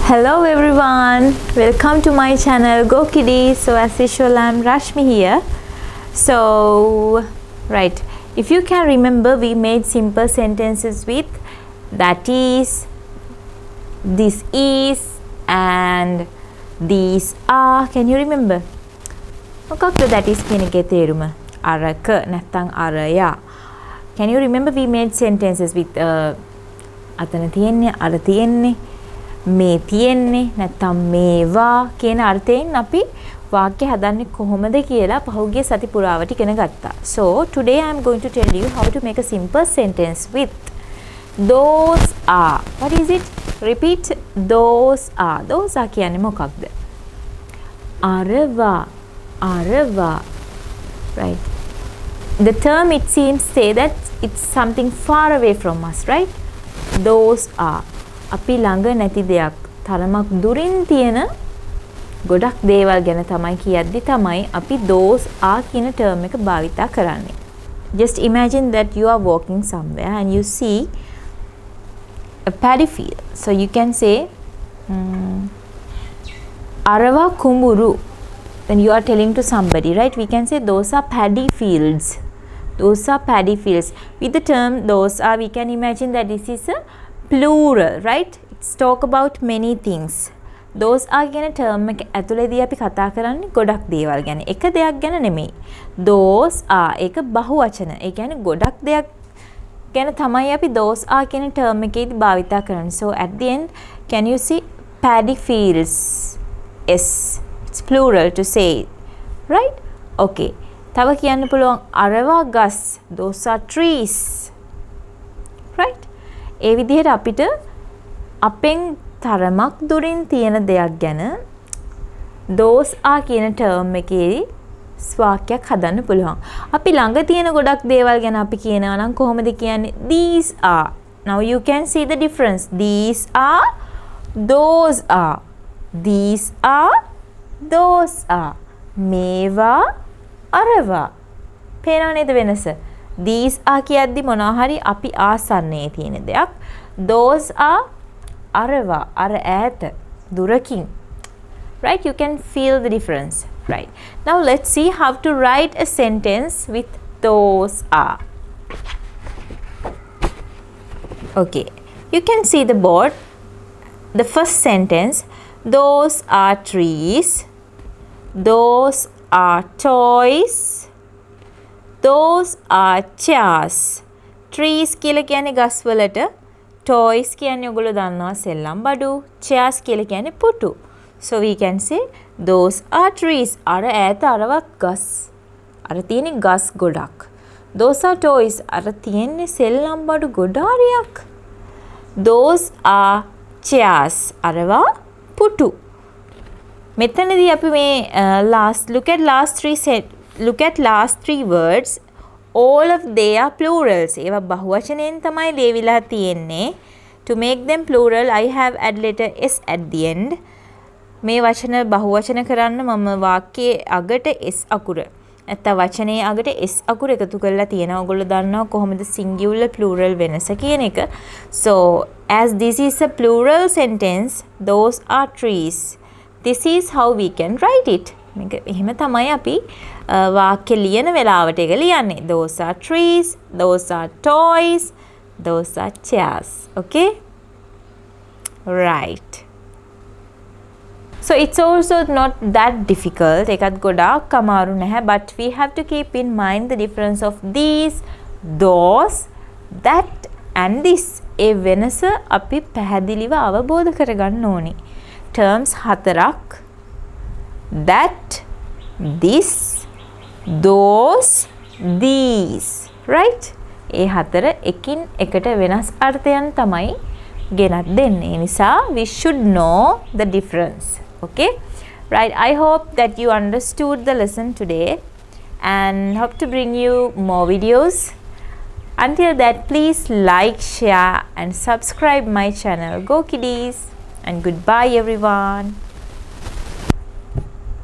Hello everyone, welcome to my channel Go Kiddies. So as usual I'm Rashmi here. So right, if you can remember, we made simple sentences with that is, this is and these are. Can you remember? මොකක්ද that is කියන එකේ තේරුම? අරක නැත්නම් අරයා. Can you remember we made sentences with අතන තියෙන්නේ, අර තියෙන්නේ, මේ තියෙන්නේ නැත්නම් මේවා කියන අර්ථයෙන් අපි වාක්‍ය හදන්නේ කොහොමද කියලා පහුගිය සති පුරාවට ඉගෙන ගත්තා. So today I am going to tell you how to make a simple sentence with those are. What is it? Repeat. Those are. Those are කියන්නේ මොකක්ද? අරවා. අරවා. Right. The term it seems say that it's something far away from us, right? Those are. අපි ළඟ නැති දෙයක්, තරමක් දුරින් තියෙන ගොඩක් දේවල් ගැන තමයි කියද්දි තමයි අපි those are කියන term එක භාවිතා කරන්නේ. Just imagine that you are walking somewhere and you see a paddy field. So you can say අරවා කුඹුරු. When you are telling to somebody, right? We can say those are paddy fields. Those are paddy fields. With the term those are, we can imagine that this is a plural, right? It's talk about many things. Those are කියන term එක ඇතුළේදී අපි කතා කරන්නේ ගොඩක් දේවල් ගැන. එක දෙයක් ගැන නෙමෙයි. Those are ඒක බහුවචන. ඒ කියන්නේ ගොඩක් දෙයක් ගැන තමයි අපි those are කියන term එකේදී භාවිතා කරන්නේ. So at the end, can you see paddy fields? Yes. It's plural to say it. Right? Okay. තව කියන්න පුළුවන් අරවා ගස්. Those are trees. Right? ඒ විදිහට අපිට අපෙන් තරමක් දුරින් තියෙන දෙයක් ගැන those are කියන term එකේ වාක්‍යයක් හදන්න පුළුවන්. අපි ළඟ තියෙන ගොඩක් දේවල් ගැන අපි කියනවා නම් කොහොමද කියන්නේ? These are. Now you can see the difference. These are, those are. These are, those are. මේවා අරවා. පේනව නේද වෙනස? These are කියද්දි මොනවා හරි අපි ආසන්නයේ තියෙන දෙයක්. Those are අරවා, අර ඈත, දුරකින්. Right? You can feel the difference. Right. Now let's see how to write a sentence with those are. Okay. You can see the board. The first sentence. Those are trees. Those are toys. Those are chairs. Trees කියලා කියන්නේ ගස් වලට, toys කියන්නේ ඔයගොල්ලෝ දන්නවා සෙල්ලම් බඩු, chairs කියලා කියන්නේ පුටු. So we can say those are trees. අර ඈත අරවත් ගස්. අර තියෙන්නේ ගස් ගොඩක්. Those are toys. අර තියෙන්නේ සෙල්ලම් බඩු ගොඩාරියක්. Those are chairs. අරවා පුටු. මෙතනදී අපි මේ look at last three words. All of they are plurals. ඒවා බහුවචනයෙන් තමයි ලියවිලා තියෙන්නේ. To make them plural, I have add letter s at the end. මේ වචන බහුවචන කරන්න මම වාක්‍යයේ අගට s අකුර. නැත්නම් වචනයේ අගට s අකුර එකතු කරලා තියෙනවා. ඔයගොල්ලෝ දන්නවා කොහොමද singular plural වෙනස කියන එක. So, as this is a plural sentence, those are trees. This is how we can write it. මේක එහෙම තමයි අපි වාක්‍ය ලියන වෙලාවට එක ලියන්නේ. Those are trees, those are toys, those are chairs. Okay? Right. So it's also not that difficult. ඒකත් ගොඩාක් අමාරු නැහැ. But we have to keep in mind the difference of these, those, that and this. ඒ වෙනස අපි පැහැදිලිව අවබෝධ කරගන්න ඕනේ. Terms හතරක්. That, this, those, these. Right? ඒ හතර එකින් එකට වෙනස් අර්ථයන් තමයි ගෙනත් දෙන්නේ. ඒ නිසා we should know the difference. Okay? Right. I hope that you understood the lesson today and hope to bring you more videos. Until that, please like, share and subscribe my channel Go Kiddies, and goodbye everyone.